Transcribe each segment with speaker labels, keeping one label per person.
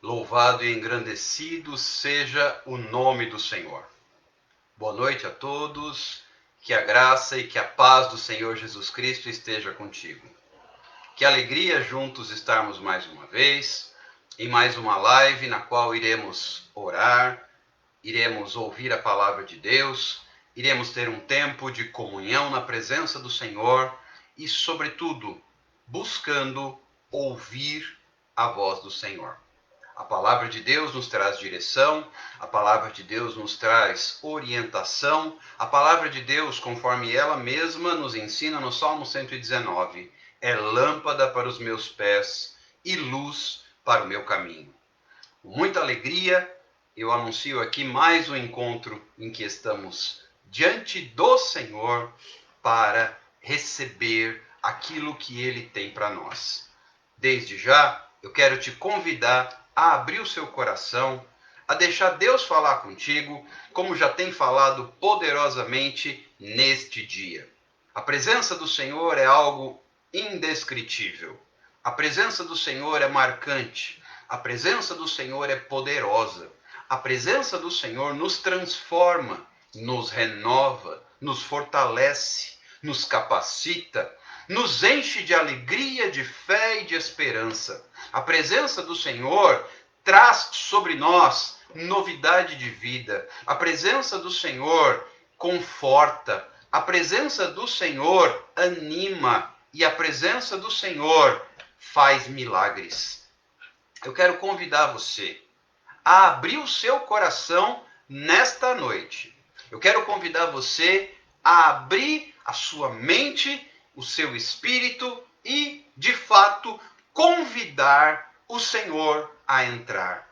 Speaker 1: Louvado e engrandecido seja o nome do Senhor. Boa noite a todos, que a graça e que a paz do Senhor Jesus Cristo esteja contigo. Que alegria juntos estarmos mais uma vez, em mais uma live na qual iremos orar, iremos ouvir a palavra de Deus, iremos ter um tempo de comunhão na presença do Senhor e, sobretudo, buscando ouvir a voz do Senhor. A palavra de Deus nos traz direção, a palavra de Deus nos traz orientação, a palavra de Deus, conforme ela mesma nos ensina no Salmo 119, é lâmpada para os meus pés e luz para o meu caminho. Com muita alegria, eu anuncio aqui mais um encontro em que estamos diante do Senhor para receber aquilo que Ele tem para nós. Desde já, eu quero te convidar a abrir o seu coração, a deixar Deus falar contigo, como já tem falado poderosamente neste dia. A presença do Senhor é algo indescritível. A presença do Senhor é marcante. A presença do Senhor é poderosa. A presença do Senhor nos transforma, nos renova, nos fortalece, nos capacita, nos enche de alegria, de fé e de esperança. A presença do Senhor traz sobre nós novidade de vida. A presença do Senhor conforta. A presença do Senhor anima. E a presença do Senhor faz milagres. Eu quero convidar você a abrir o seu coração nesta noite. Eu quero convidar você a abrir a sua mente, o seu espírito e, de fato, convidar o Senhor a entrar.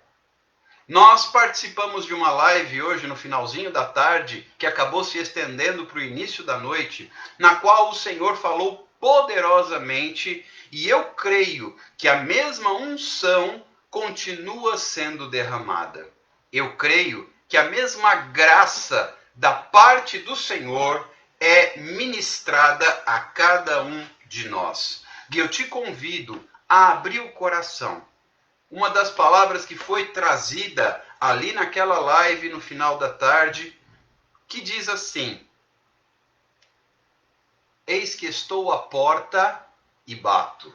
Speaker 1: Nós participamos de uma live hoje no finalzinho da tarde, que acabou se estendendo para o início da noite, na qual o Senhor falou poderosamente, e eu creio que a mesma unção continua sendo derramada. Eu creio que a mesma graça da parte do Senhor é ministrada a cada um de nós. E eu te convido a abrir o coração. Uma das palavras que foi trazida ali naquela live no final da tarde, que diz assim: eis que estou à porta e bato.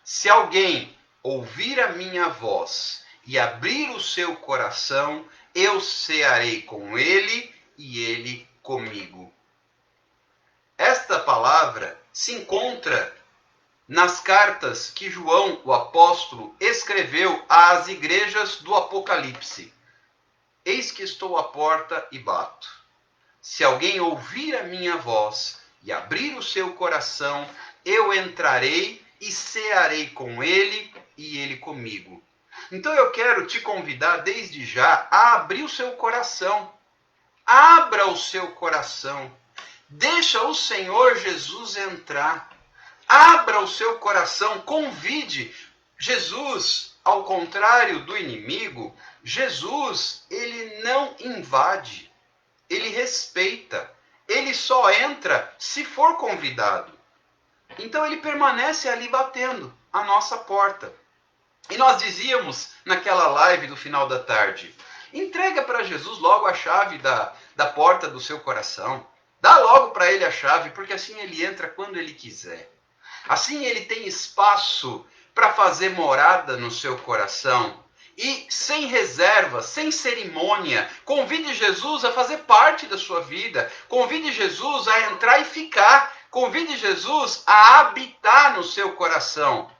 Speaker 1: Se alguém ouvir a minha voz e abrir o seu coração, eu cearei com ele e ele comigo. Esta palavra se encontra nas cartas que João, o apóstolo, escreveu às igrejas do Apocalipse. Eis que estou à porta e bato. Se alguém ouvir a minha voz e abrir o seu coração, eu entrarei e cearei com ele e ele comigo. Então eu quero te convidar desde já a abrir o seu coração. Abra o seu coração. Deixa o Senhor Jesus entrar. Abra o seu coração, convide. Jesus, ao contrário do inimigo, Jesus, ele não invade, ele respeita. Ele só entra se for convidado. Então ele permanece ali batendo a nossa porta. E nós dizíamos naquela live do final da tarde, entrega para Jesus logo a chave da porta do seu coração. Dá logo para ele a chave, porque assim ele entra quando ele quiser. Assim ele tem espaço para fazer morada no seu coração. E sem reserva, sem cerimônia, convide Jesus a fazer parte da sua vida. Convide Jesus a entrar e ficar. Convide Jesus a habitar no seu coração.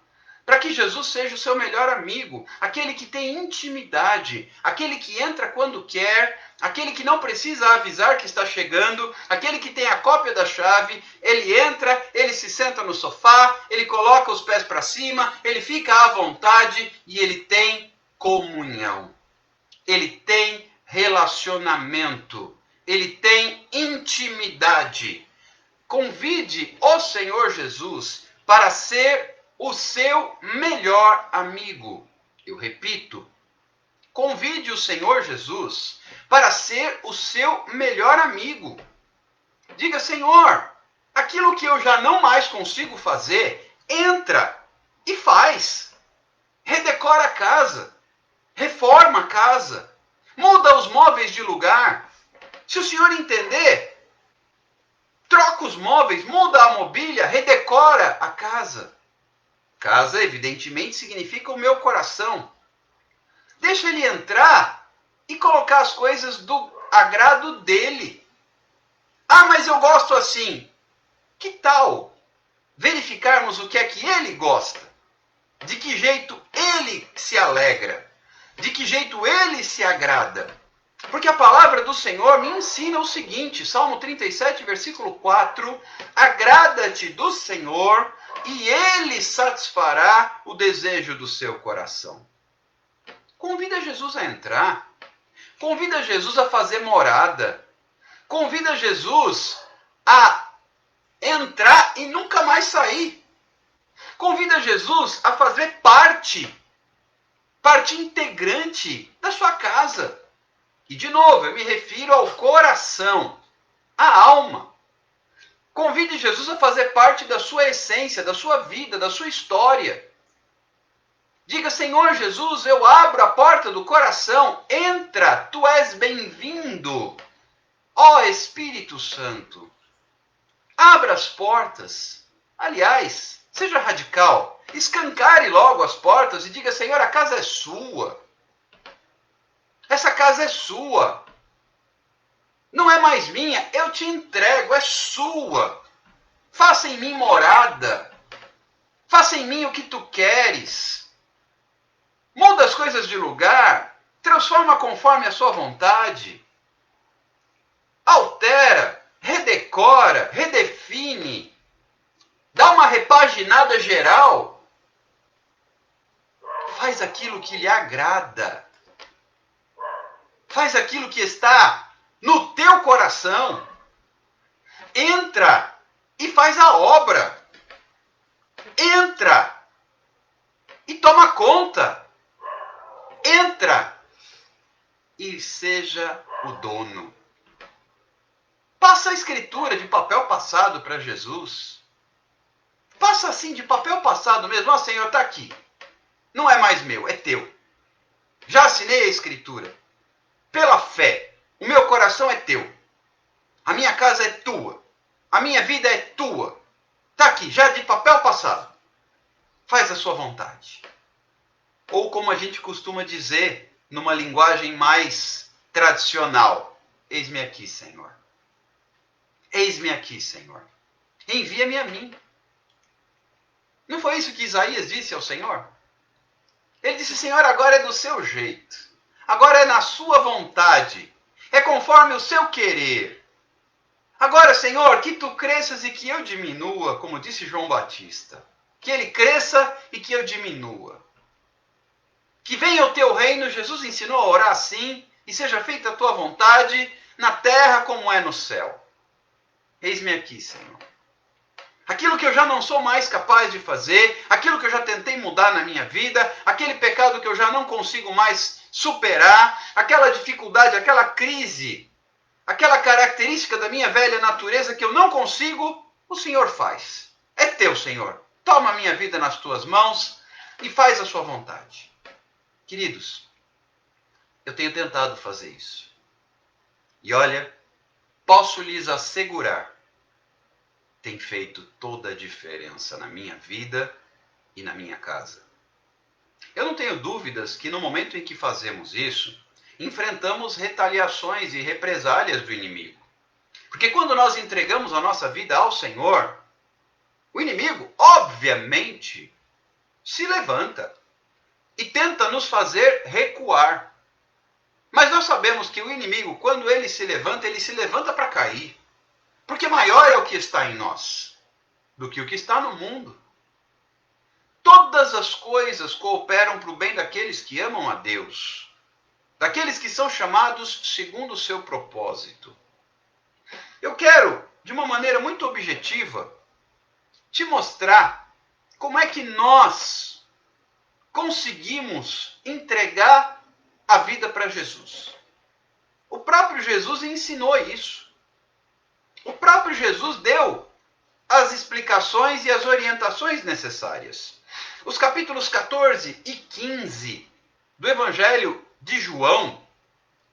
Speaker 1: Para que Jesus seja o seu melhor amigo, aquele que tem intimidade, aquele que entra quando quer, aquele que não precisa avisar que está chegando, aquele que tem a cópia da chave, ele entra, ele se senta no sofá, ele coloca os pés para cima, ele fica à vontade e ele tem comunhão. Ele tem relacionamento, ele tem intimidade. Convide o Senhor Jesus para ser o seu melhor amigo. Eu repito, convide o Senhor Jesus para ser o seu melhor amigo. Diga: Senhor, aquilo que eu já não mais consigo fazer, entra e faz. Redecora a casa. reforma a casa, muda os móveis de lugar. Se o senhor entender, troca os móveis, muda a mobília, redecora a casa. Casa, evidentemente, significa o meu coração. Deixa ele entrar e colocar as coisas do agrado dele. Ah, mas eu gosto assim. Que tal verificarmos o que é que ele gosta? De que jeito ele se alegra? De que jeito ele se agrada? Porque a palavra do Senhor me ensina o seguinte, Salmo 37, versículo 4, agrada-te do Senhor e ele satisfará o desejo do seu coração. Convida Jesus a entrar. Convida Jesus a fazer morada. Convida Jesus a entrar e nunca mais sair. Convida Jesus a fazer parte integrante da sua casa. E de novo, eu me refiro ao coração, à alma. Convide Jesus a fazer parte da sua essência, da sua vida, da sua história. Diga, Senhor Jesus, eu abro a porta do coração, entra, tu és bem-vindo. Ó Espírito Santo, abra as portas. Aliás, seja radical, escancare logo as portas e diga, Senhor, a casa é sua. Essa casa é sua. Não é mais minha, eu te entrego, é sua. Faça em mim morada. Faça em mim o que tu queres. Muda as coisas de lugar. Transforma conforme a sua vontade. Altera, redecora, redefine. Dá uma repaginada geral. Faz aquilo que lhe agrada. Faz aquilo que está no teu coração. Entra e faz a obra. Entra e toma conta. Entra e seja o dono. Passa a escritura de papel passado para Jesus. Passa assim de papel passado mesmo. Ó, Senhor, está aqui. Não é mais meu, é teu. Já assinei a escritura. Pela fé, o meu coração é teu. A minha casa é tua. A minha vida é tua. Está aqui, já de papel passado. Faz a sua vontade. Ou como a gente costuma dizer, numa linguagem mais tradicional. Eis-me aqui, Senhor. Eis-me aqui, Senhor. Envia-me a mim. Não foi isso que Isaías disse ao Senhor? Ele disse, Senhor, agora é do seu jeito. Agora é na sua vontade. É conforme o seu querer. Agora, Senhor, que tu cresças e que eu diminua, como disse João Batista. Que ele cresça e que eu diminua. Que venha o teu reino, Jesus ensinou a orar assim, e seja feita a tua vontade, na terra como é no céu. Eis-me aqui, Senhor. Aquilo que eu já não sou mais capaz de fazer, aquilo que eu já tentei mudar na minha vida, aquele pecado que eu já não consigo mais superar, aquela dificuldade, aquela crise, aquela característica da minha velha natureza que eu não consigo, o Senhor faz. É teu, Senhor. Toma a minha vida nas tuas mãos e faz a sua vontade. Queridos, eu tenho tentado fazer isso. E olha, posso lhes assegurar, tem feito toda a diferença na minha vida e na minha casa. Eu não tenho dúvidas que no momento em que fazemos isso, enfrentamos retaliações e represálias do inimigo. Porque quando nós entregamos a nossa vida ao Senhor, o inimigo, obviamente, se levanta e tenta nos fazer recuar. Mas nós sabemos que o inimigo, quando ele se levanta para cair. Porque maior é o que está em nós do que o que está no mundo. Todas as coisas cooperam para o bem daqueles que amam a Deus, daqueles que são chamados segundo o seu propósito. Eu quero, de uma maneira muito objetiva, te mostrar como é que nós conseguimos entregar a vida para Jesus. O próprio Jesus ensinou isso. O próprio Jesus deu as explicações e as orientações necessárias. Os capítulos 14 e 15 do Evangelho de João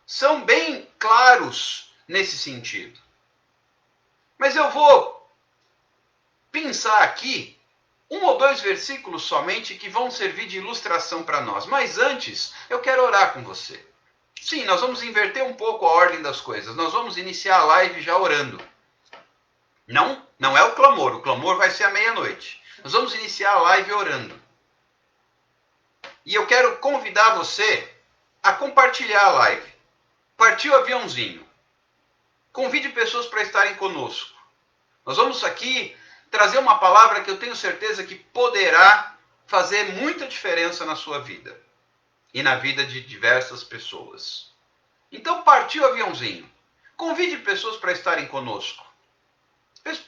Speaker 1: são bem claros nesse sentido. Mas eu vou pensar aqui 1 ou 2 versículos somente que vão servir de ilustração para nós. Mas antes, eu quero orar com você. Sim, nós vamos inverter um pouco a ordem das coisas. Nós vamos iniciar a live já orando. Não é o clamor vai ser à meia-noite. Nós vamos iniciar a live orando. E eu quero convidar você a compartilhar a live. Partiu o aviãozinho. Convide pessoas para estarem conosco. Nós vamos aqui trazer uma palavra que eu tenho certeza que poderá fazer muita diferença na sua vida e na vida de diversas pessoas. Então partiu o aviãozinho. Convide pessoas para estarem conosco.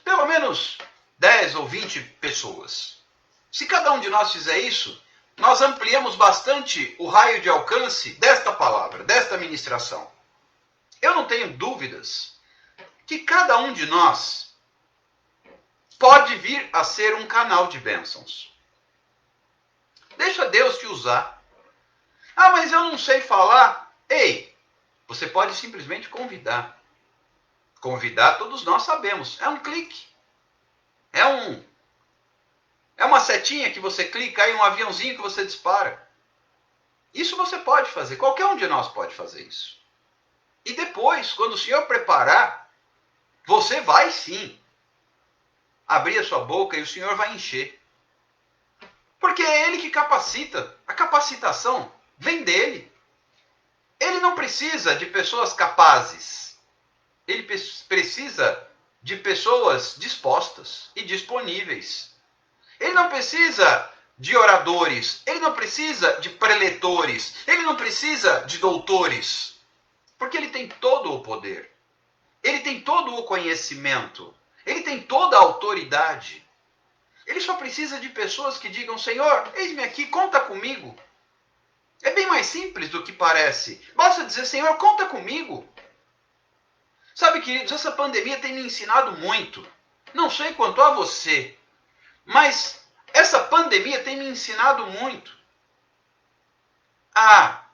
Speaker 1: Pelo menos 10 ou 20 pessoas. Se cada um de nós fizer isso, nós ampliamos bastante o raio de alcance desta palavra, desta ministração. Eu não tenho dúvidas que cada um de nós pode vir a ser um canal de bênçãos. Deixa Deus te usar. Ah, mas eu não sei falar. Ei, você pode simplesmente convidar. Convidar, todos nós sabemos. É um clique. É uma setinha que você clica, aí um aviãozinho que você dispara. Isso você pode fazer. Qualquer um de nós pode fazer isso. E depois, quando o Senhor preparar, você vai sim abrir a sua boca e o Senhor vai encher. Porque é Ele que capacita. A capacitação vem dEle. Ele não precisa de pessoas capazes. Ele precisa de pessoas dispostas e disponíveis. Ele não precisa de oradores. Ele não precisa de preletores. Ele não precisa de doutores. Porque ele tem todo o poder. Ele tem todo o conhecimento. Ele tem toda a autoridade. Ele só precisa de pessoas que digam: Senhor, eis-me aqui, conta comigo. É bem mais simples do que parece. Basta dizer: Senhor, conta comigo. Sabe, queridos, essa pandemia tem me ensinado muito. Não sei quanto a você, mas essa pandemia tem me ensinado muito a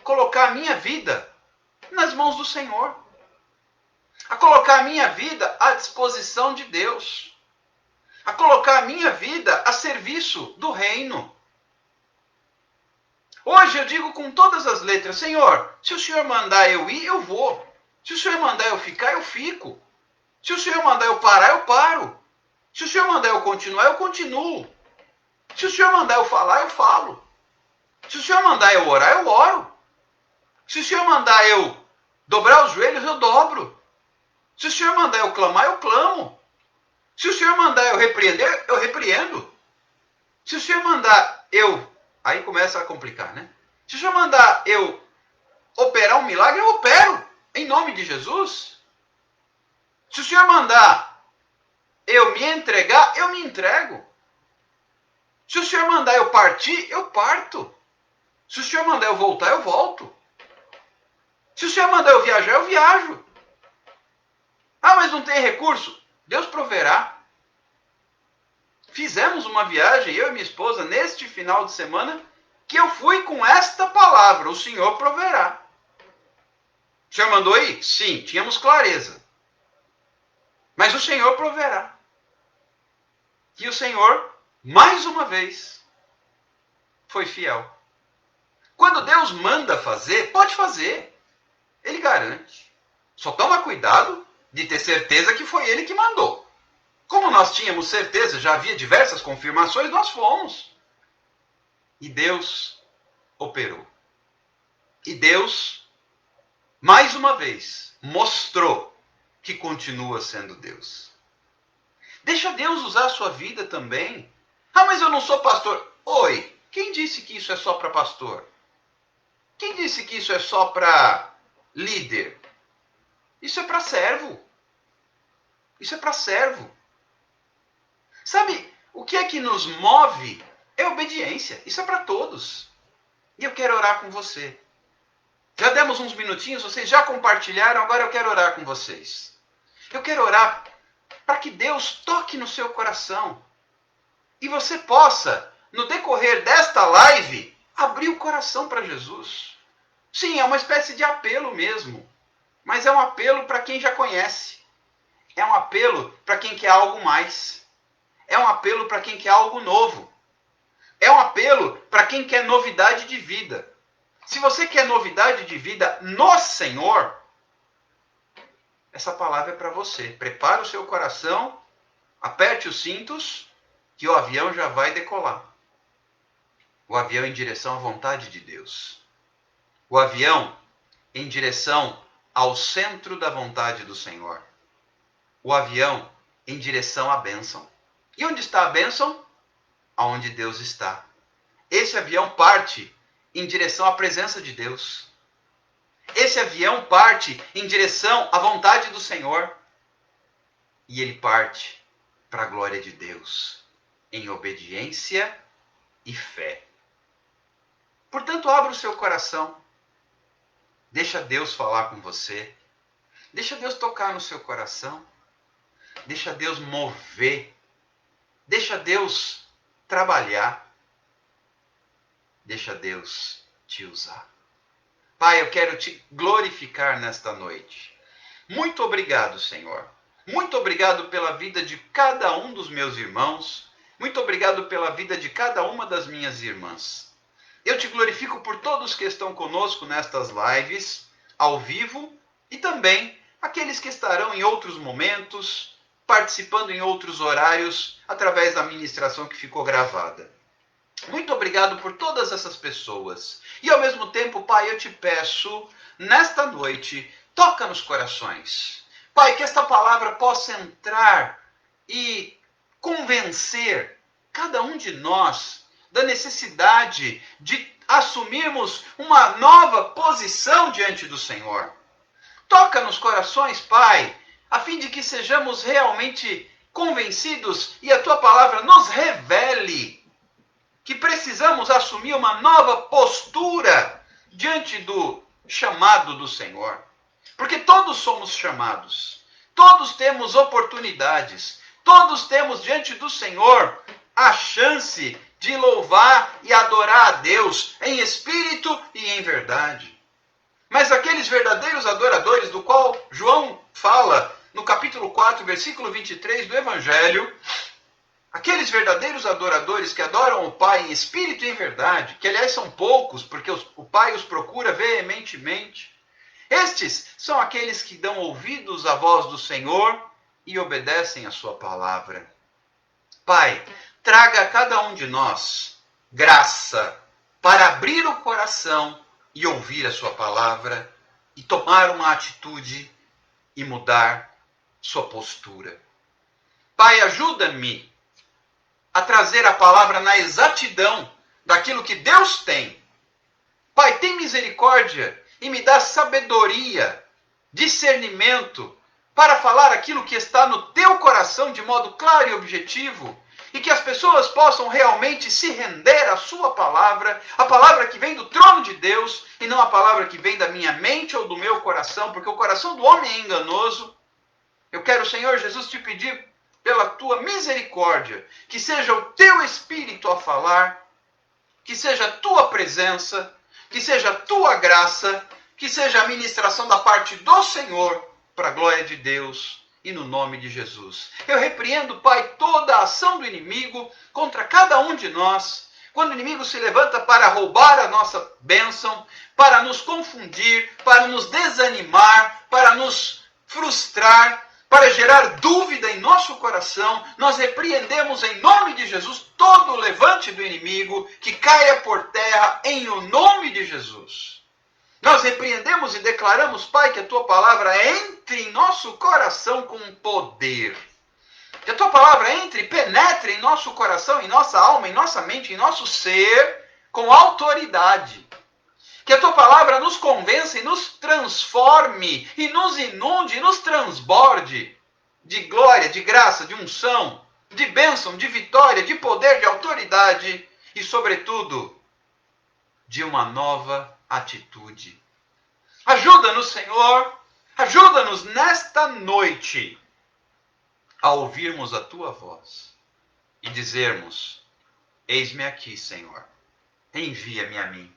Speaker 1: colocar a minha vida nas mãos do Senhor. A colocar a minha vida à disposição de Deus. A colocar a minha vida a serviço do reino. Hoje eu digo com todas as letras: Senhor, se o Senhor mandar eu ir, eu vou. Se o Senhor mandar eu ficar, eu fico. Se o Senhor mandar eu parar, eu paro. Se o Senhor mandar eu continuar, eu continuo. Se o Senhor mandar eu falar, eu falo. Se o Senhor mandar eu orar, eu oro. Se o Senhor mandar eu dobrar os joelhos, eu dobro. Se o Senhor mandar eu clamar, eu clamo. Se o Senhor mandar eu repreender, eu repreendo. Se o Senhor mandar eu... Aí começa a complicar, né? Se o Senhor mandar eu operar um milagre, eu opero. Em nome de Jesus. Se o Senhor mandar eu me entregar, eu me entrego. Se o Senhor mandar eu partir, eu parto. Se o Senhor mandar eu voltar, eu volto. Se o Senhor mandar eu viajar, eu viajo. Ah, mas não tem recurso? Deus proverá. Fizemos uma viagem, eu e minha esposa, neste final de semana, que eu fui com esta palavra: o Senhor proverá. O Senhor mandou ir? Sim, tínhamos clareza. Mas o Senhor proverá. E o Senhor, mais uma vez, foi fiel. Quando Deus manda fazer, pode fazer. Ele garante. Só toma cuidado de ter certeza que foi Ele que mandou. Como nós tínhamos certeza, já havia diversas confirmações, nós fomos. E Deus operou. E Deus, mais uma vez, mostrou que continua sendo Deus. Deixa Deus usar a sua vida também. Ah, mas eu não sou pastor. Oi, quem disse que isso é só para pastor? Quem disse que isso é só para líder? Isso é para servo. Isso é para servo. Sabe, o que é que nos move é obediência. Isso é para todos. E eu quero orar com você. Já demos uns minutinhos, vocês já compartilharam, agora eu quero orar com vocês. Eu quero orar para que Deus toque no seu coração. E você possa, no decorrer desta live, abrir o coração para Jesus. Sim, é uma espécie de apelo mesmo, mas é um apelo para quem já conhece. É um apelo para quem quer algo mais. É um apelo para quem quer algo novo. É um apelo para quem quer novidade de vida. Se você quer novidade de vida no Senhor, essa palavra é para você. Prepare o seu coração, aperte os cintos, que o avião já vai decolar. O avião em direção à vontade de Deus. O avião em direção ao centro da vontade do Senhor. O avião em direção à bênção. E onde está a bênção? Aonde Deus está. Esse avião parte em direção à presença de Deus. Esse avião parte em direção à vontade do Senhor. E ele parte para a glória de Deus, em obediência e fé. Portanto, abra o seu coração. Deixa Deus falar com você. Deixa Deus tocar no seu coração. Deixa Deus mover. Deixa Deus trabalhar. Deixa Deus te usar. Pai, eu quero te glorificar nesta noite. Muito obrigado, Senhor. Muito obrigado pela vida de cada um dos meus irmãos. Muito obrigado pela vida de cada uma das minhas irmãs. Eu te glorifico por todos que estão conosco nestas lives, ao vivo, e também aqueles que estarão em outros momentos, participando em outros horários, através da ministração que ficou gravada. Muito obrigado por todas essas pessoas. E ao mesmo tempo, Pai, eu te peço, nesta noite, toca nos corações. Pai, que esta palavra possa entrar e convencer cada um de nós da necessidade de assumirmos uma nova posição diante do Senhor. Toca nos corações, Pai, a fim de que sejamos realmente convencidos e a tua palavra nos revele que precisamos assumir uma nova postura diante do chamado do Senhor. Porque todos somos chamados, todos temos oportunidades, todos temos diante do Senhor a chance de louvar e adorar a Deus em espírito e em verdade. Mas aqueles verdadeiros adoradores, do qual João fala no capítulo 4, versículo 23 do Evangelho, aqueles verdadeiros adoradores que adoram o Pai em espírito e em verdade, que aliás são poucos, porque o Pai os procura veementemente, estes são aqueles que dão ouvidos à voz do Senhor e obedecem à sua palavra. Pai, traga a cada um de nós graça para abrir o coração e ouvir a sua palavra e tomar uma atitude e mudar sua postura. Pai, ajuda-me a trazer a palavra na exatidão daquilo que Deus tem. Pai, tem misericórdia e me dá sabedoria, discernimento, para falar aquilo que está no teu coração de modo claro e objetivo, e que as pessoas possam realmente se render à sua palavra, a palavra que vem do trono de Deus, e não a palavra que vem da minha mente ou do meu coração, porque o coração do homem é enganoso. Eu quero, Senhor Jesus, te pedir pela tua misericórdia, que seja o teu Espírito a falar, que seja a tua presença, que seja a tua graça, que seja a ministração da parte do Senhor, para a glória de Deus e no nome de Jesus. Eu repreendo, Pai, toda a ação do inimigo contra cada um de nós, quando o inimigo se levanta para roubar a nossa bênção, para nos confundir, para nos desanimar, para nos frustrar, para gerar dúvida em nosso coração, nós repreendemos em nome de Jesus todo o levante do inimigo, que caia por terra em o nome de Jesus. Nós repreendemos e declaramos, Pai, que a tua palavra entre em nosso coração com poder. Que a tua palavra entre e penetre em nosso coração, em nossa alma, em nossa mente, em nosso ser, com autoridade. Que a tua palavra nos convença e nos transforme, e nos inunde, e nos transborde de glória, de graça, de unção, de bênção, de vitória, de poder, de autoridade e, sobretudo, de uma nova atitude. Ajuda-nos, Senhor, ajuda-nos nesta noite a ouvirmos a tua voz e dizermos: eis-me aqui, Senhor, envia-me a mim.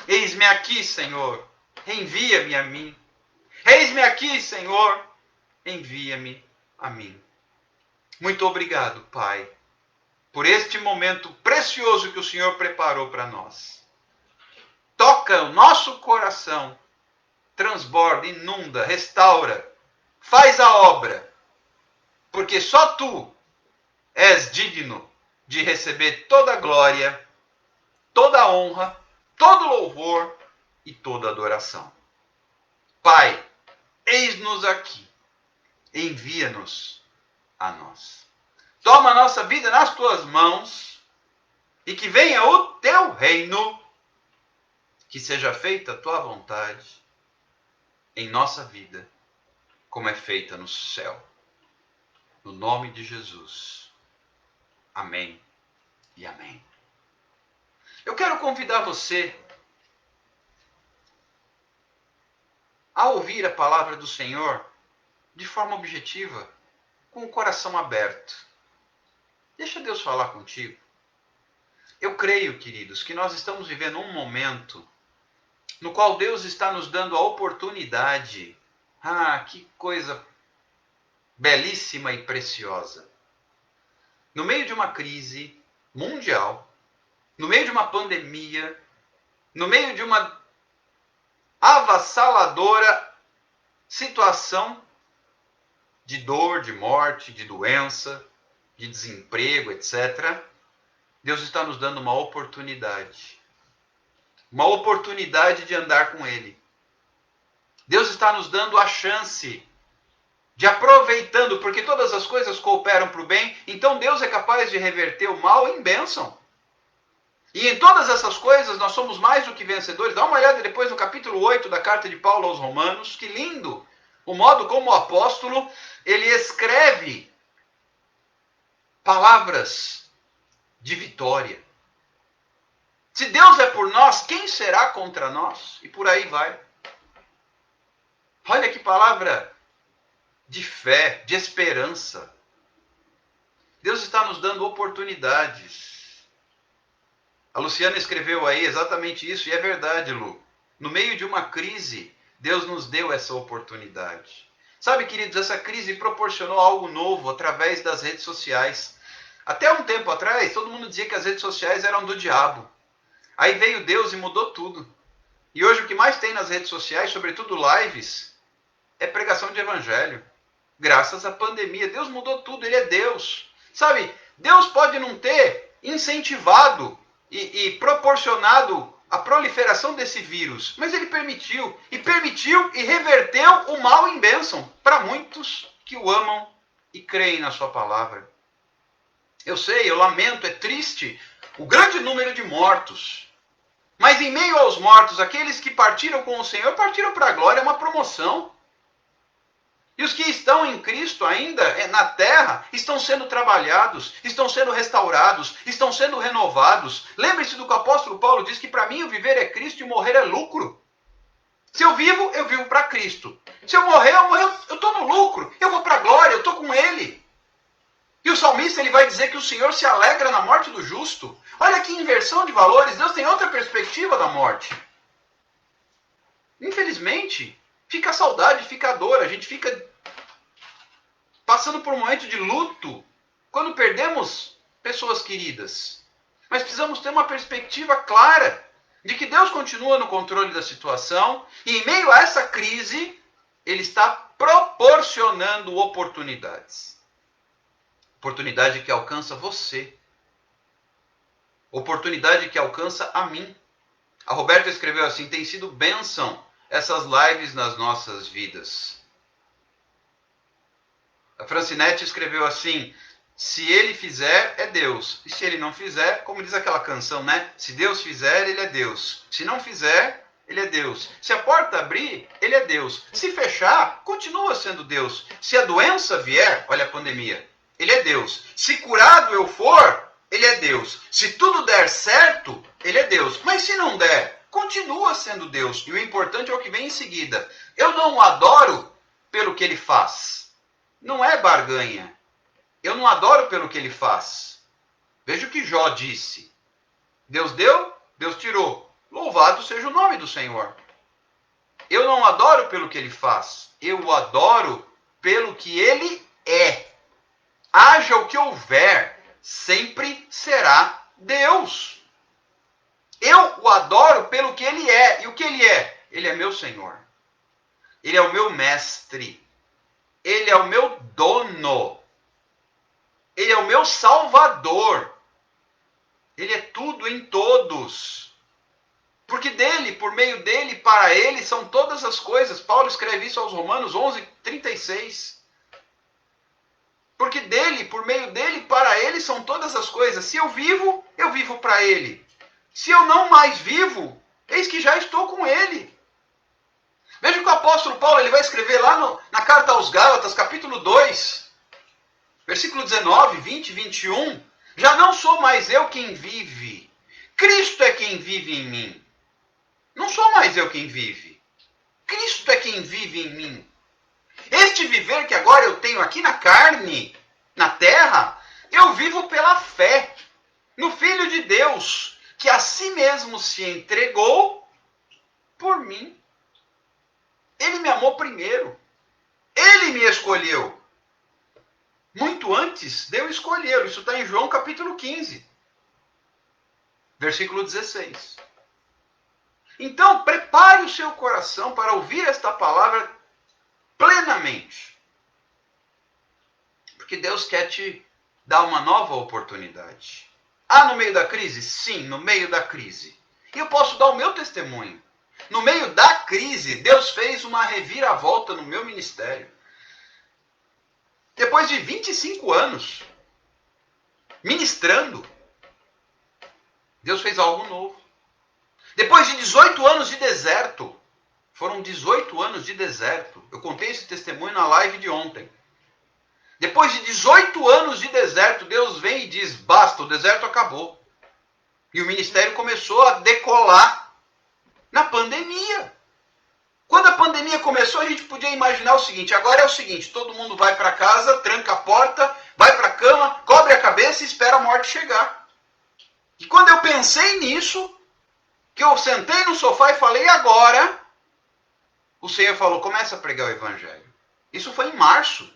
Speaker 1: Eis-me aqui, Senhor, envia-me a mim. Eis-me aqui, Senhor, envia-me a mim. Muito obrigado, Pai, por este momento precioso que o Senhor preparou para nós. Toca o nosso coração, transborda, inunda, restaura, faz a obra, porque só Tu és digno de receber toda a glória, toda a honra, todo louvor e toda adoração. Pai, eis-nos aqui, envia-nos a nós. Toma a nossa vida nas Tuas mãos e que venha o Teu reino, que seja feita a Tua vontade em nossa vida, como é feita no céu. No nome de Jesus. Amém e amém. Eu quero convidar você a ouvir a palavra do Senhor de forma objetiva, com o coração aberto. Deixa Deus falar contigo. Eu creio, queridos, que nós estamos vivendo um momento no qual Deus está nos dando a oportunidade. Que coisa belíssima e preciosa. No meio de uma crise mundial, no meio de uma pandemia, no meio de uma avassaladora situação de dor, de morte, de doença, de desemprego, etc., Deus está nos dando uma oportunidade. Uma oportunidade de andar com Ele. Deus está nos dando a chance de aproveitando, porque todas as coisas cooperam para o bem, então Deus é capaz de reverter o mal em bênção. E em todas essas coisas nós somos mais do que vencedores. Dá uma olhada depois no capítulo 8 da carta de Paulo aos Romanos. Que lindo o modo como o apóstolo ele escreve palavras de vitória. Se Deus é por nós, quem será contra nós? E por aí vai. Olha que palavra de fé, de esperança. Deus está nos dando oportunidades. A Luciana escreveu aí exatamente isso, e é verdade, Lu. No meio de uma crise, Deus nos deu essa oportunidade. Sabe, queridos, essa crise proporcionou algo novo através das redes sociais. Até um tempo atrás, todo mundo dizia que as redes sociais eram do diabo. Aí veio Deus e mudou tudo. E hoje o que mais tem nas redes sociais, sobretudo lives, é pregação de evangelho. Graças à pandemia, Deus mudou tudo, Ele é Deus. Sabe, Deus pode não ter incentivado e proporcionado a proliferação desse vírus, mas Ele permitiu. E permitiu e reverteu o mal em bênção para muitos que o amam e creem na sua palavra. Eu sei, eu lamento, é triste o grande número de mortos. Mas em meio aos mortos, aqueles que partiram com o Senhor, partiram para a glória, é uma promoção. E os que estão em Cristo ainda na terra, estão sendo trabalhados, estão sendo restaurados, estão sendo renovados. Lembre-se do que o apóstolo Paulo diz, que para mim o viver é Cristo e o morrer é lucro. Se eu vivo para Cristo. Se eu morrer, eu estou no lucro, eu vou para a glória, eu estou com Ele. E o salmista ele vai dizer que o Senhor se alegra na morte do justo. Olha que inversão de valores, Deus tem outra perspectiva da morte. Infelizmente, fica a saudade, fica a dor, a gente fica passando por um momento de luto quando perdemos pessoas queridas. Mas precisamos ter uma perspectiva clara de que Deus continua no controle da situação e em meio a essa crise, Ele está proporcionando oportunidades. Oportunidade que alcança você. Oportunidade que alcança a mim. A Roberta escreveu assim, tem sido bênção essas lives nas nossas vidas. A Francinete escreveu assim, se Ele fizer, é Deus. E se Ele não fizer, como diz aquela canção, né? Se Deus fizer, Ele é Deus. Se não fizer, Ele é Deus. Se a porta abrir, Ele é Deus. Se fechar, continua sendo Deus. Se a doença vier, olha a pandemia, Ele é Deus. Se curado eu for, Ele é Deus. Se tudo der certo, Ele é Deus. Mas se não der, continua sendo Deus. E o importante é o que vem em seguida. Eu não o adoro pelo que Ele faz. Não é barganha. Eu não adoro pelo que Ele faz. Veja o que Jó disse. Deus deu, Deus tirou. Louvado seja o nome do Senhor. Eu não adoro pelo que ele faz. Eu o adoro pelo que ele é. Haja o que houver, sempre será Deus. Eu o adoro pelo que ele é. E o que ele é? Ele é meu Senhor. Ele é o meu mestre. Ele é o meu dono. Ele é o meu salvador. Ele é tudo em todos. Porque dele, por meio dele, para ele, são todas as coisas. Paulo escreve isso aos Romanos 11:36. Porque dele, por meio dele, para ele, são todas as coisas. Se eu vivo para ele. Se eu não mais vivo, eis que já estou com ele. Veja que o apóstolo Paulo ele vai escrever lá na carta aos Gálatas, capítulo 2, versículo 19, 20, 21. Já não sou mais eu quem vive. Cristo é quem vive em mim. Não sou mais eu quem vive. Cristo é quem vive em mim. Este viver que agora eu tenho aqui na carne, na terra, eu vivo pela fé no Filho de Deus, que a si mesmo se entregou por mim. Ele me amou primeiro. Ele me escolheu. Muito antes de eu escolhê-lo. Isso está em João capítulo 15, versículo 16. Então, prepare o seu coração para ouvir esta palavra plenamente. Porque Deus quer te dar uma nova oportunidade. No meio da crise? Sim, no meio da crise. E eu posso dar o meu testemunho. No meio da crise, Deus fez uma reviravolta no meu ministério. Depois de 25 anos ministrando, Deus fez algo novo. Depois de 18 anos de deserto, foram 18 anos de deserto. Eu contei esse testemunho na live de ontem. Depois de 18 anos de deserto, Deus vem e diz, basta, o deserto acabou. E o ministério começou a decolar na pandemia. Quando a pandemia começou, a gente podia imaginar o seguinte, agora é o seguinte, todo mundo vai para casa, tranca a porta, vai para a cama, cobre a cabeça e espera a morte chegar. E quando eu pensei nisso, que eu sentei no sofá e falei, agora, o Senhor falou, começa a pregar o evangelho. Isso foi em março,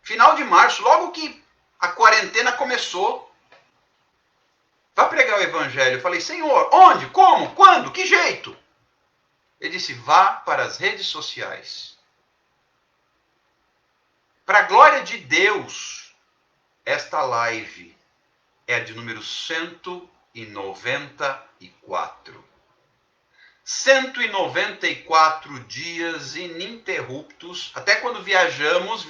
Speaker 1: final de março, logo que a quarentena começou. Vá pregar o evangelho. Eu falei, Senhor, onde, como, quando, que jeito? Ele disse, vá para as redes sociais. Para a glória de Deus, esta live é a de número 194. 194 dias ininterruptos. Até quando viajamos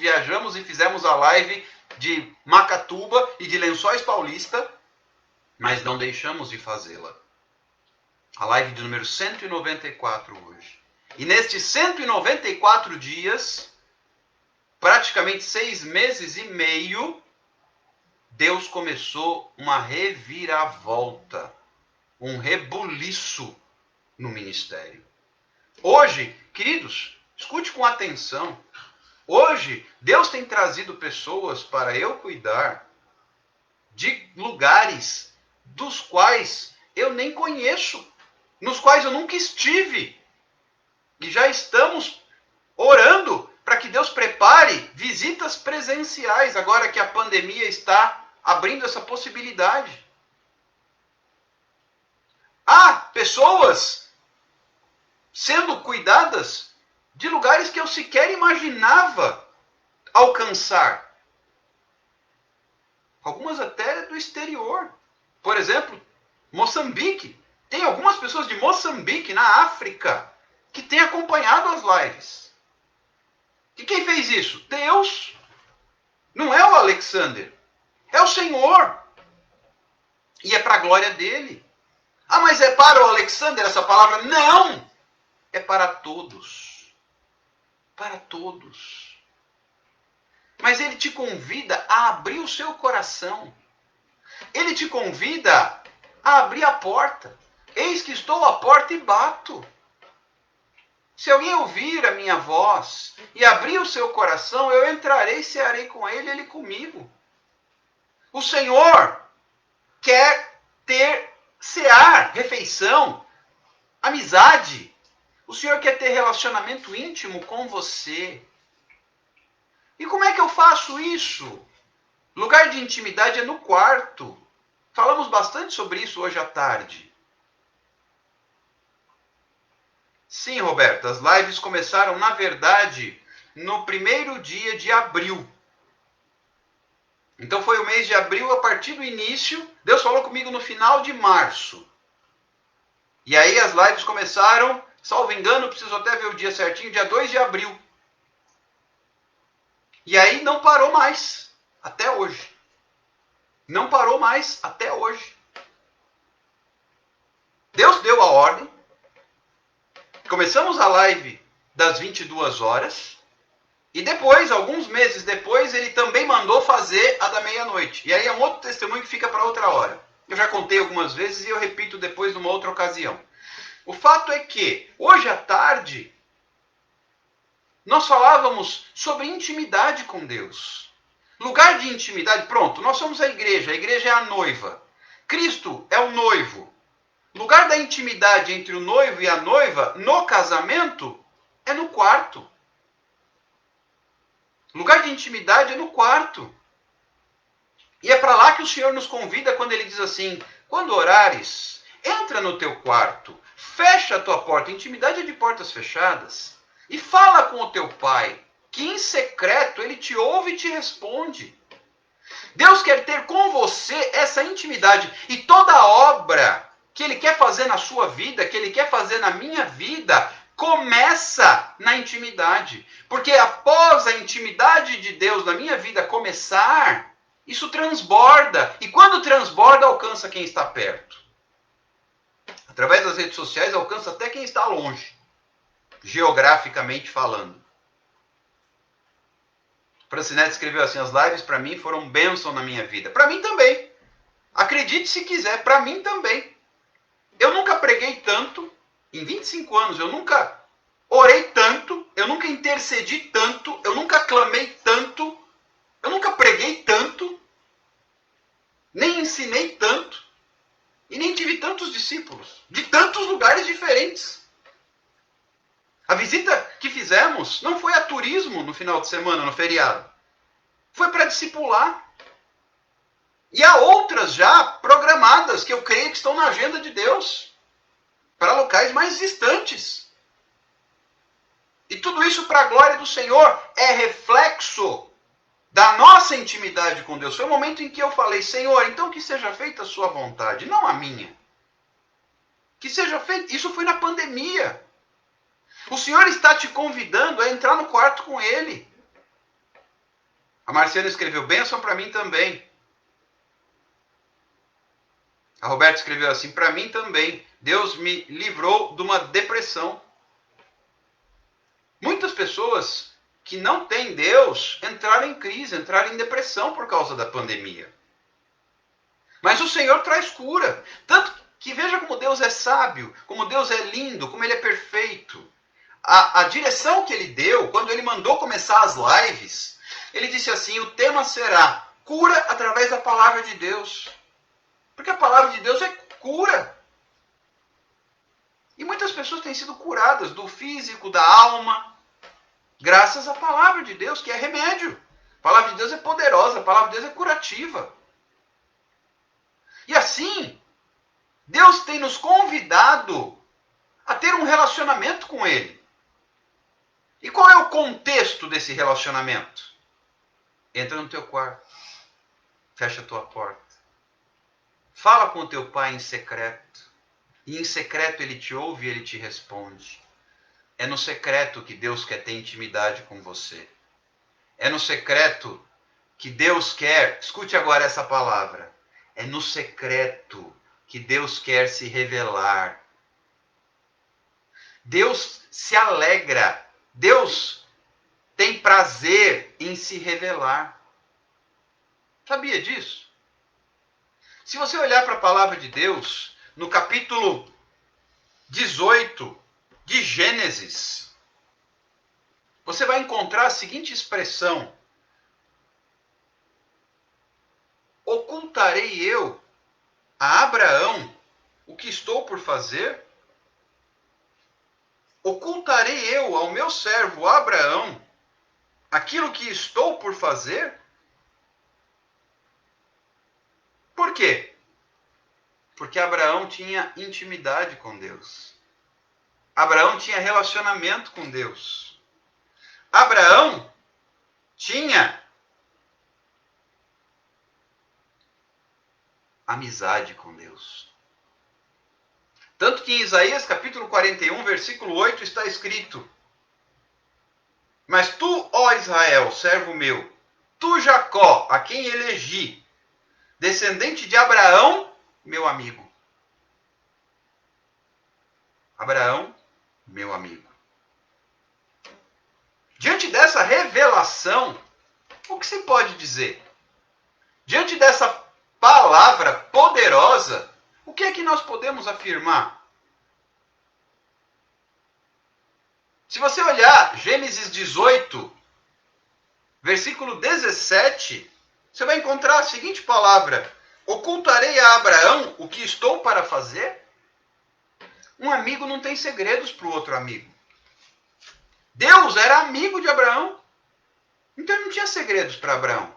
Speaker 1: e fizemos a live de Macatuba e de Lençóis Paulista, mas não deixamos de fazê-la. A live de número 194 hoje. E nestes 194 dias, praticamente 6 meses e meio, Deus começou uma reviravolta, um rebuliço no ministério. Hoje, queridos, escute com atenção. Hoje, Deus tem trazido pessoas para eu cuidar de lugares dos quais eu nem conheço, nos quais eu nunca estive. E já estamos orando para que Deus prepare visitas presenciais, agora que a pandemia está abrindo essa possibilidade. Há pessoas sendo cuidadas de lugares que eu sequer imaginava alcançar. Algumas até do exterior. Por exemplo, Moçambique. Tem algumas pessoas de Moçambique, na África, que têm acompanhado as lives. E quem fez isso? Deus. Não é o Alexander. É o Senhor. E é para a glória dele. Mas é para o Alexander essa palavra? Não! É para todos. Para todos. Mas ele te convida a abrir o seu coração. Ele te convida a abrir a porta. Eis que estou à porta e bato. Se alguém ouvir a minha voz e abrir o seu coração, eu entrarei e cearei com ele e ele comigo. O Senhor quer ter cear, refeição, amizade. O Senhor quer ter relacionamento íntimo com você. E como é que eu faço isso? Lugar de intimidade é no quarto. Falamos bastante sobre isso hoje à tarde. Sim, Roberto, as lives começaram, na verdade, no primeiro dia de abril. Então foi o mês de abril, a partir do início. Deus falou comigo no final de março. E aí as lives começaram, salvo engano, preciso até ver o dia certinho, dia 2 de abril. E aí não parou mais, até hoje. Não parou mais até hoje. Deus deu a ordem. Começamos a live das 22 horas. E depois, alguns meses depois, ele também mandou fazer a da meia-noite. E aí é um outro testemunho que fica para outra hora. Eu já contei algumas vezes e eu repito depois numa outra ocasião. O fato é que, hoje à tarde, nós falávamos sobre intimidade com Deus. Lugar de intimidade, pronto, nós somos a igreja é a noiva. Cristo é o noivo. Lugar da intimidade entre o noivo e a noiva, no casamento, é no quarto. Lugar de intimidade é no quarto. E é para lá que o Senhor nos convida quando ele diz assim, quando orares, entra no teu quarto, fecha a tua porta. Intimidade é de portas fechadas. E fala com o teu pai, que em secreto ele te ouve e te responde. Deus quer ter com você essa intimidade. E toda obra que ele quer fazer na sua vida, que ele quer fazer na minha vida, começa na intimidade. Porque após a intimidade de Deus na minha vida começar, isso transborda. E quando transborda, alcança quem está perto. Através das redes sociais, alcança até quem está longe, geograficamente falando. Francinete escreveu assim, as lives para mim foram bênção na minha vida. Para mim também. Acredite se quiser, para mim também. Eu nunca preguei tanto, em 25 anos, eu nunca orei tanto, eu nunca intercedi tanto, eu nunca clamei tanto, eu nunca preguei tanto, nem ensinei tanto, e nem tive tantos discípulos, de tantos lugares diferentes. A visita que fizemos não foi a turismo no final de semana, no feriado. Foi para discipular. E há outras já programadas que eu creio que estão na agenda de Deus. Para locais mais distantes. E tudo isso para a glória do Senhor é reflexo da nossa intimidade com Deus. Foi o momento em que eu falei, Senhor, então que seja feita a sua vontade, não a minha. Que seja feita. Isso foi na pandemia. O Senhor está te convidando a entrar no quarto com Ele. A Marciana escreveu, bênção para mim também. A Roberta escreveu assim, para mim também. Deus me livrou de uma depressão. Muitas pessoas que não têm Deus entraram em crise, entraram em depressão por causa da pandemia. Mas o Senhor traz cura. Tanto que veja como Deus é sábio, como Deus é lindo, como Ele é perfeito. A direção que Ele deu, quando Ele mandou começar as lives, Ele disse assim, o tema será cura através da palavra de Deus. Porque a palavra de Deus é cura. E muitas pessoas têm sido curadas do físico, da alma, graças à palavra de Deus, que é remédio. A palavra de Deus é poderosa, a palavra de Deus é curativa. E assim, Deus tem nos convidado a ter um relacionamento com Ele. E qual é o contexto desse relacionamento? Entra no teu quarto, fecha a tua porta, fala com o teu pai em secreto, e em secreto ele te ouve e ele te responde. É no secreto que Deus quer ter intimidade com você. É no secreto que Deus quer, escute agora essa palavra, é no secreto que Deus quer se revelar. Deus se alegra, Deus tem prazer em se revelar. Sabia disso? Se você olhar para a palavra de Deus, no capítulo 18 de Gênesis, você vai encontrar a seguinte expressão: ocultarei eu a Abraão o que estou por fazer? Ocultarei eu ao meu servo Abraão aquilo que estou por fazer? Por quê? Porque Abraão tinha intimidade com Deus. Abraão tinha relacionamento com Deus. Abraão tinha amizade com Deus. Tanto que em Isaías capítulo 41, versículo 8 está escrito: Mas tu, ó Israel, servo meu, tu Jacó, a quem elegi, descendente de Abraão, meu amigo. Abraão, meu amigo. Diante dessa revelação, o que se pode dizer? Diante dessa palavra poderosa, o que é que nós podemos afirmar? Se você olhar Gênesis 18, versículo 17, você vai encontrar a seguinte palavra: ocultarei a Abraão o que estou para fazer? Um amigo não tem segredos para o outro amigo. Deus era amigo de Abraão, então ele não tinha segredos para Abraão.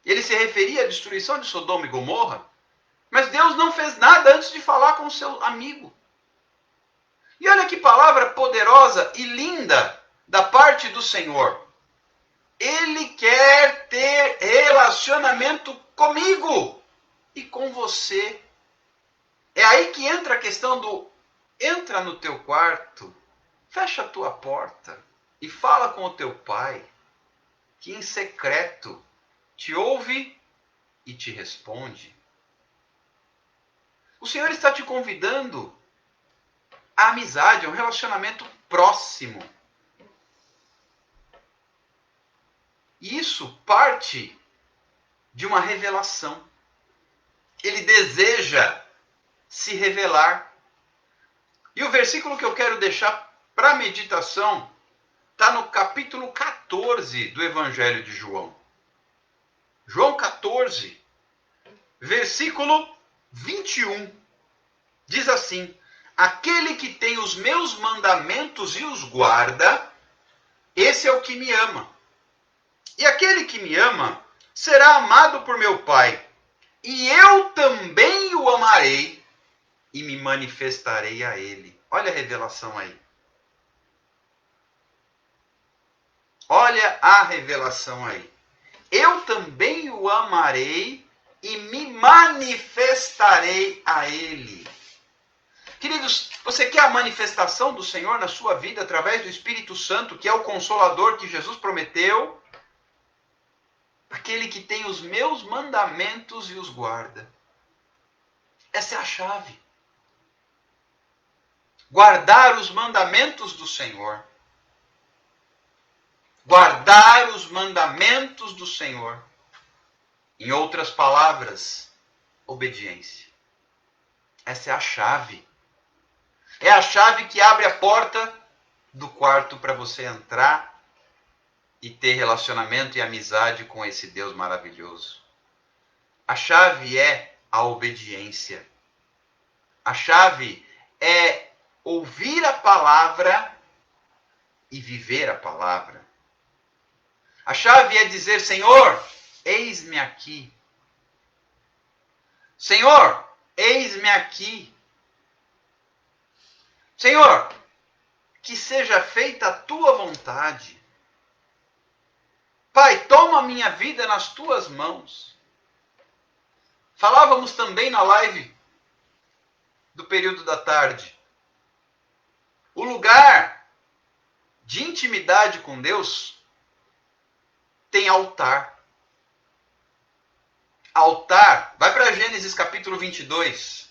Speaker 1: Ele se referia à destruição de Sodoma e Gomorra, mas Deus não fez nada antes de falar com o seu amigo. E olha que palavra poderosa e linda da parte do Senhor. Ele quer ter relacionamento comigo e com você. É aí que entra a questão do entra no teu quarto, fecha a tua porta e fala com o teu pai, que em secreto te ouve e te responde. O Senhor está te convidando à amizade, a um relacionamento próximo. E isso parte de uma revelação. Ele deseja se revelar. E o versículo que eu quero deixar para meditação está no capítulo 14 do Evangelho de João. João 14, versículo 21. Diz assim: aquele que tem os meus mandamentos e os guarda, esse é o que me ama. E aquele que me ama será amado por meu Pai, e eu também o amarei e me manifestarei a ele. Olha a revelação aí. Olha a revelação aí. Eu também o amarei e me manifestarei a ele. Queridos, você quer a manifestação do Senhor na sua vida através do Espírito Santo, que é o Consolador que Jesus prometeu? Aquele que tem os meus mandamentos e os guarda. Essa é a chave. Guardar os mandamentos do Senhor. Guardar os mandamentos do Senhor. Em outras palavras, obediência. Essa é a chave. É a chave que abre a porta do quarto para você entrar e ter relacionamento e amizade com esse Deus maravilhoso. A chave é a obediência. A chave é ouvir a palavra e viver a palavra. A chave é dizer: Senhor, eis-me aqui. Senhor, eis-me aqui. Senhor, que seja feita a tua vontade. Pai, toma a minha vida nas tuas mãos. Falávamos também na live do período da tarde. O lugar de intimidade com Deus tem altar. Altar, vai para Gênesis capítulo 22.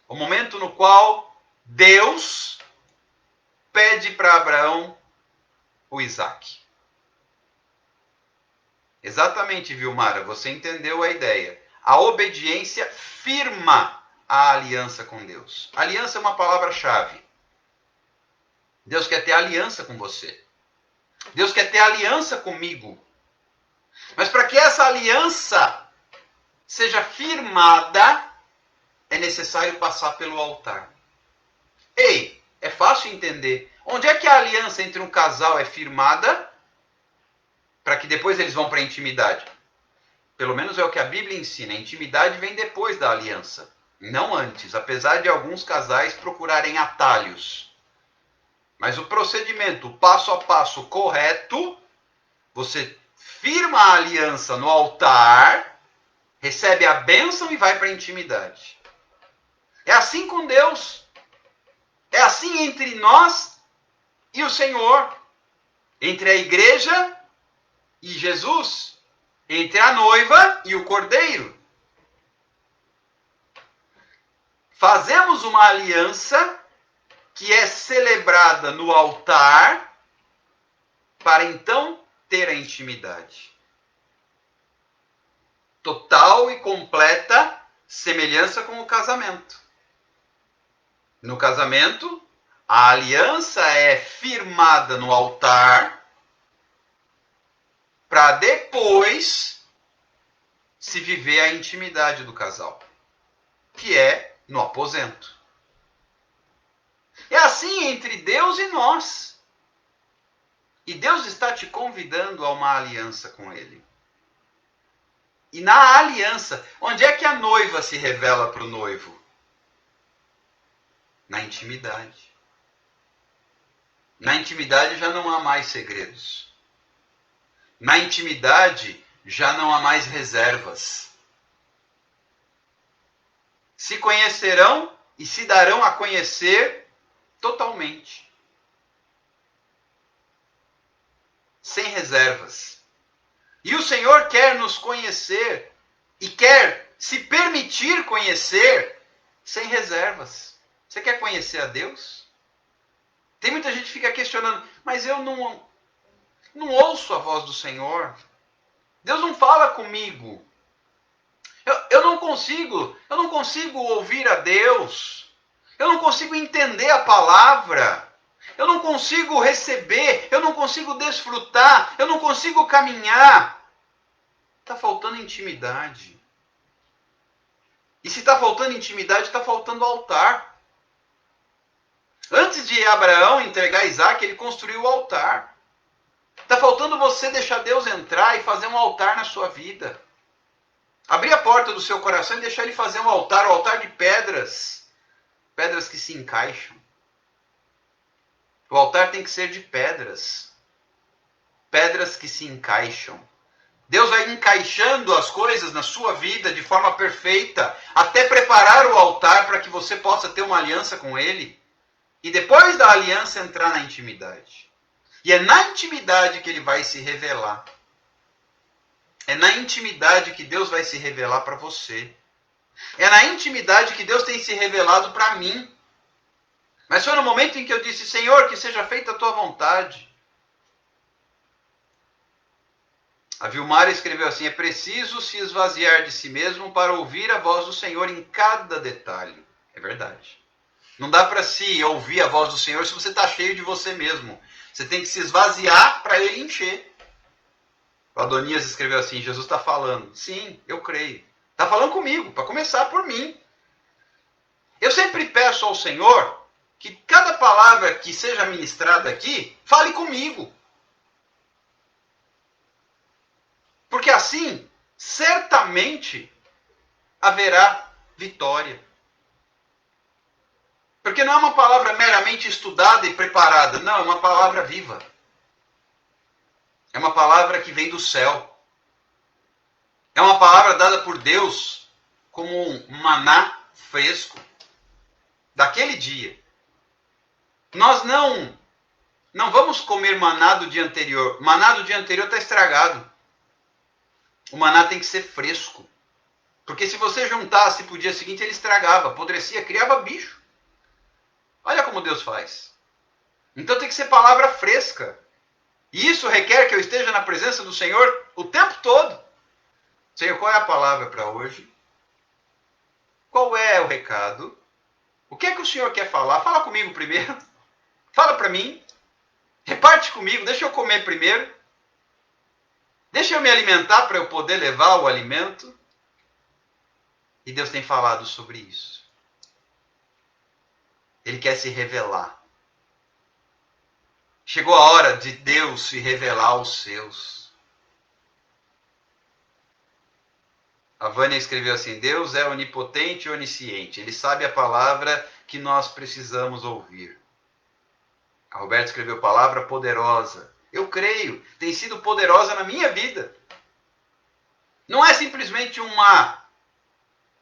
Speaker 1: O momento no qual Deus pede para Abraão o Isaque. Exatamente, Vilmara, você entendeu a ideia. A obediência firma a aliança com Deus. Aliança é uma palavra-chave. Deus quer ter aliança com você. Deus quer ter aliança comigo. Mas para que essa aliança seja firmada, é necessário passar pelo altar. Ei, é fácil entender. Onde é que a aliança entre um casal é firmada para que depois eles vão para a intimidade? Pelo menos é o que a Bíblia ensina. A intimidade vem depois da aliança, não antes, apesar de alguns casais procurarem atalhos. Mas o procedimento, o passo a passo correto, você firma a aliança no altar, recebe a bênção e vai para a intimidade. É assim com Deus. É assim entre nós e o Senhor. Entre a igreja e Jesus. Entre a noiva e o cordeiro. Fazemos uma aliança que é celebrada no altar para então ter a intimidade. Total e completa semelhança com o casamento. No casamento, a aliança é firmada no altar para depois se viver a intimidade do casal, que é no aposento. É assim entre Deus e nós. E Deus está te convidando a uma aliança com Ele. E na aliança, onde é que a noiva se revela para o noivo? Na intimidade. Na intimidade já não há mais segredos. Na intimidade já não há mais reservas. Se conhecerão e se darão a conhecer totalmente. Sem reservas. E o Senhor quer nos conhecer e quer se permitir conhecer sem reservas. Você quer conhecer a Deus? Tem muita gente que fica questionando, mas eu não ouço a voz do Senhor. Deus não fala comigo. Eu não consigo ouvir a Deus. Eu não consigo entender a palavra. Eu não consigo receber, eu não consigo desfrutar, eu não consigo caminhar. Está faltando intimidade. E se está faltando intimidade, está faltando altar. Antes de Abraão entregar Isaac, ele construiu o altar. Está faltando você deixar Deus entrar e fazer um altar na sua vida. Abrir a porta do seu coração e deixar ele fazer um altar, o altar de pedras. Pedras que se encaixam. O altar tem que ser de pedras. Pedras que se encaixam. Deus vai encaixando as coisas na sua vida de forma perfeita, até preparar o altar para que você possa ter uma aliança com Ele. E depois da aliança entrar na intimidade. E é na intimidade que Ele vai se revelar. É na intimidade que Deus vai se revelar para você. É na intimidade que Deus tem se revelado para mim. Mas foi no momento em que eu disse, Senhor, que seja feita a tua vontade. A Vilmara escreveu assim, é preciso se esvaziar de si mesmo para ouvir a voz do Senhor em cada detalhe. É verdade. Não dá para se ouvir a voz do Senhor se você está cheio de você mesmo. Você tem que se esvaziar para Ele encher. O Adonias escreveu assim, Jesus está falando. Sim, eu creio. Está falando comigo, para começar por mim. Eu sempre peço ao Senhor que cada palavra que seja ministrada aqui, fale comigo. Porque assim, certamente, haverá vitória. Porque não é uma palavra meramente estudada e preparada. Não, é uma palavra viva. É uma palavra que vem do céu. É uma palavra dada por Deus como um maná fresco. Daquele dia. Nós não vamos comer maná do dia anterior. Maná do dia anterior está estragado. O maná tem que ser fresco. Porque se você juntasse para o dia seguinte, ele estragava, apodrecia, criava bicho. Olha como Deus faz. Então tem que ser palavra fresca. E isso requer que eu esteja na presença do Senhor o tempo todo. Senhor, qual é a palavra para hoje? Qual é o recado? O que é que o Senhor quer falar? Fala comigo primeiro. Fala para mim. Reparte comigo, deixa eu comer primeiro. Deixa eu me alimentar para eu poder levar o alimento. E Deus tem falado sobre isso. Ele quer se revelar. Chegou a hora de Deus se revelar aos seus. A Vânia escreveu assim: Deus é onipotente e onisciente. Ele sabe a palavra que nós precisamos ouvir. A Roberta escreveu palavra poderosa. Eu creio, tem sido poderosa na minha vida. Não é simplesmente uma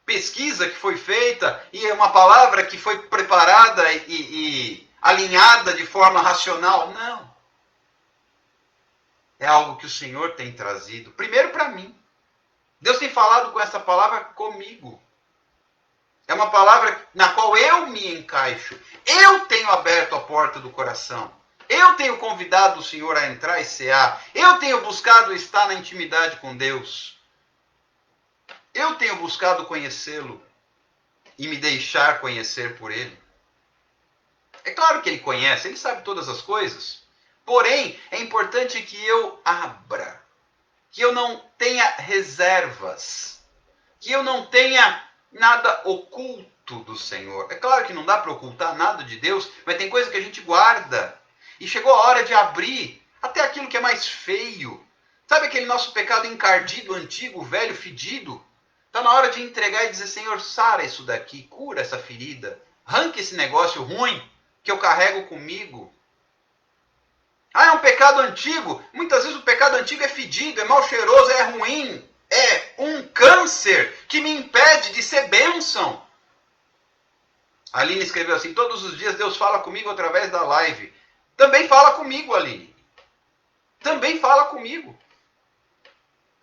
Speaker 1: pesquisa que foi feita e é uma palavra que foi preparada e alinhada de forma racional. Não. É algo que o Senhor tem trazido, primeiro para mim. Deus tem falado com essa palavra comigo. É uma palavra na qual eu me encaixo. Eu tenho aberto a porta do coração. Eu tenho convidado o Senhor a entrar e cear. Eu tenho buscado estar na intimidade com Deus. Eu tenho buscado conhecê-lo e me deixar conhecer por Ele. É claro que Ele conhece, Ele sabe todas as coisas. Porém, é importante que eu abra, que eu não tenha reservas, que eu não tenha nada oculto do Senhor. É claro que não dá para ocultar nada de Deus, mas tem coisa que a gente guarda. E chegou a hora de abrir até aquilo que é mais feio. Sabe aquele nosso pecado encardido, antigo, velho, fedido? Está na hora de entregar e dizer: Senhor, sara isso daqui, cura essa ferida, arranca esse negócio ruim que eu carrego comigo. Ah, é um pecado antigo. Muitas vezes o pecado antigo é fedido, é mal cheiroso, é ruim. É um câncer que me impede de ser bênção. A Aline escreveu assim: todos os dias Deus fala comigo através da live. Também fala comigo, Aline. Também fala comigo.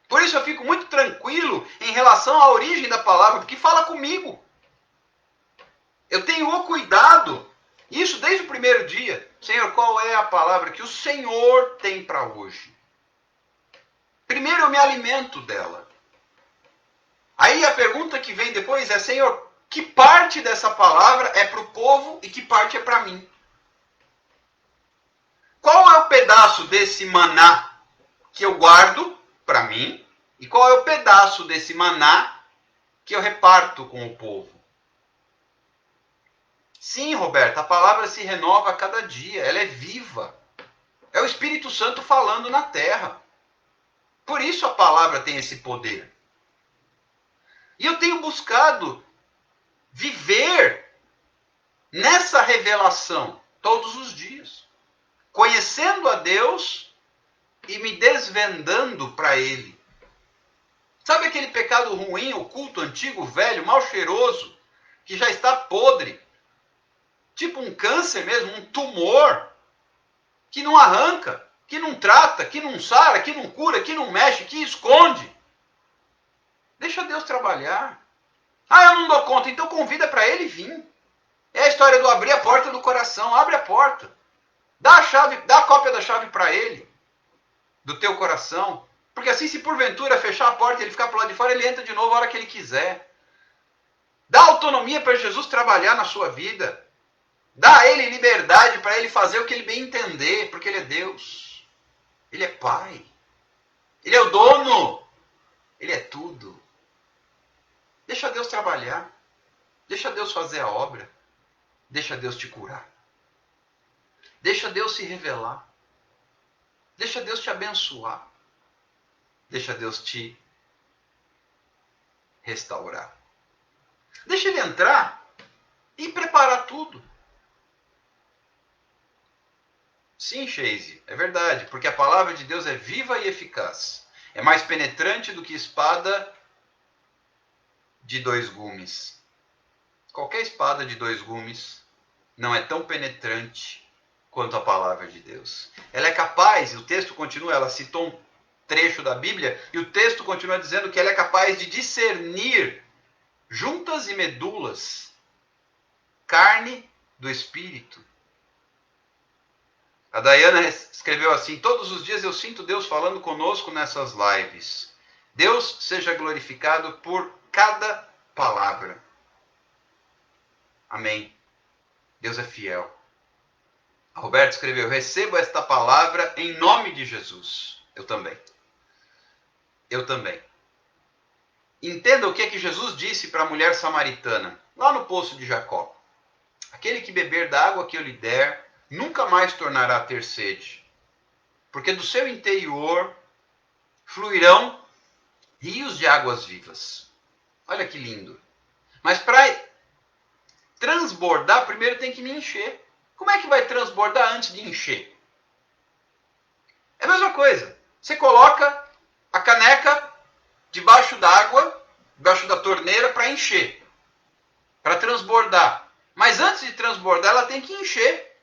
Speaker 1: Por isso eu fico muito tranquilo em relação à origem da palavra, porque fala comigo. Eu tenho o cuidado, isso desde o primeiro dia. Senhor, qual é a palavra que o Senhor tem para hoje? Primeiro eu me alimento dela. Aí a pergunta que vem depois é: Senhor, que parte dessa palavra é para o povo e que parte é para mim? Qual é o pedaço desse maná que eu guardo para mim? E qual é o pedaço desse maná que eu reparto com o povo? Sim, Roberta, a palavra se renova a cada dia, ela é viva. É o Espírito Santo falando na terra. Por isso a palavra tem esse poder. E eu tenho buscado viver nessa revelação todos os dias, conhecendo a Deus e me desvendando para Ele. Sabe aquele pecado ruim, oculto, antigo, velho, mal cheiroso, que já está podre? Tipo um câncer mesmo, um tumor, que não arranca, que não trata, que não sara, que não cura, que não mexe, que esconde. Deixa Deus trabalhar. Ah, eu não dou conta, então convida para Ele vir. É a história do abrir a porta do coração. Abre a porta. Dá a chave, dá a cópia da chave para Ele, do teu coração. Porque assim, se porventura fechar a porta e ele ficar para lado de fora, ele entra de novo a hora que ele quiser. Dá autonomia para Jesus trabalhar na sua vida. Dá a Ele liberdade para Ele fazer o que Ele bem entender, porque Ele é Deus. Ele é Pai. Ele é o dono. Ele é tudo. Deixa Deus trabalhar. Deixa Deus fazer a obra. Deixa Deus te curar. Deixa Deus se revelar. Deixa Deus te abençoar. Deixa Deus te restaurar. Deixa Ele entrar e preparar tudo. Sim, Chase, é verdade, porque a palavra de Deus é viva e eficaz. É mais penetrante do que espada de 2 gumes. Qualquer espada de 2 gumes não é tão penetrante quanto a palavra de Deus. Ela é capaz, e o texto continua, ela citou um trecho da Bíblia, e o texto continua dizendo que ela é capaz de discernir juntas e medulas, carne do espírito. A Dayana escreveu assim: todos os dias eu sinto Deus falando conosco nessas lives. Deus seja glorificado por cada palavra. Amém. Deus é fiel. A Roberta escreveu: recebo esta palavra em nome de Jesus. Eu também. Eu também. Entenda o que é que Jesus disse para a mulher samaritana, lá no poço de Jacó. Aquele que beber da água que eu lhe der, nunca mais tornará a ter sede, porque do seu interior fluirão rios de águas vivas. Olha que lindo. Mas para transbordar, primeiro tem que me encher. Como é que vai transbordar antes de encher? É a mesma coisa. Você coloca a caneca debaixo d'água, debaixo da torneira para encher, para transbordar. Mas antes de transbordar, ela tem que encher.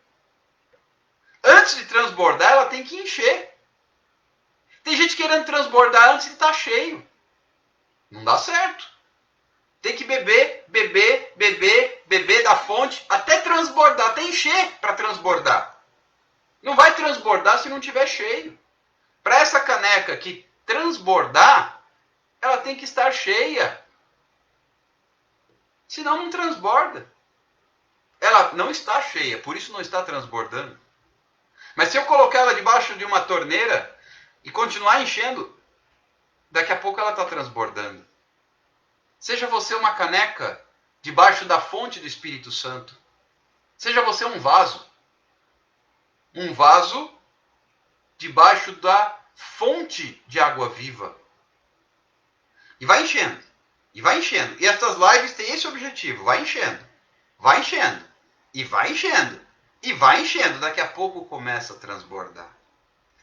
Speaker 1: Antes de transbordar, ela tem que encher. Tem gente querendo transbordar antes de estar cheio. Não dá certo. Tem que beber, beber, beber, beber da fonte até transbordar, até encher para transbordar. Não vai transbordar se não estiver cheio. Para essa caneca que transbordar, ela tem que estar cheia. Senão não transborda. Ela não está cheia, por isso não está transbordando. Mas se eu colocar ela debaixo de uma torneira e continuar enchendo, daqui a pouco ela está transbordando. Seja você uma caneca debaixo da fonte do Espírito Santo. Seja você um vaso. Um vaso debaixo da fonte de água viva. E vai enchendo. E vai enchendo. E essas lives têm esse objetivo. Vai enchendo. Vai enchendo. E vai enchendo. E vai enchendo. Daqui a pouco começa a transbordar.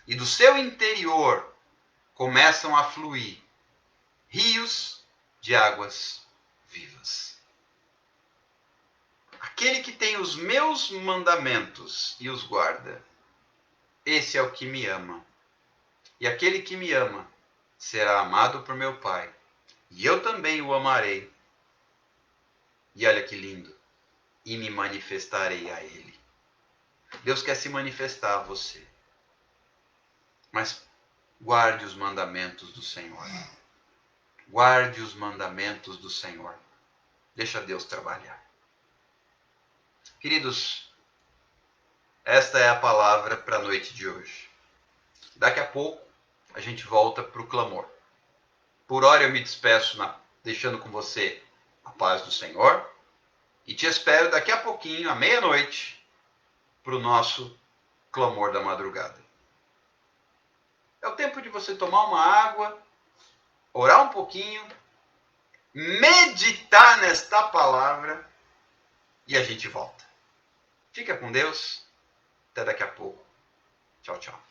Speaker 1: E do seu interior começam a fluir rios de águas vivas. Aquele que tem os meus mandamentos e os guarda, esse é o que me ama. E aquele que me ama será amado por meu Pai. E eu também o amarei. E olha que lindo. E me manifestarei a ele. Deus quer se manifestar a você. Mas guarde os mandamentos do Senhor. Guarde os mandamentos do Senhor. Deixa Deus trabalhar. Queridos, esta é a palavra para a noite de hoje. Daqui a pouco a gente volta para o clamor. Por hora eu me despeço deixando com você a paz do Senhor e te espero daqui a pouquinho, à meia-noite, para o nosso clamor da madrugada. É o tempo de você tomar uma água, orar um pouquinho, meditar nesta palavra e a gente volta. Fica com Deus. Até daqui a pouco. Tchau, tchau.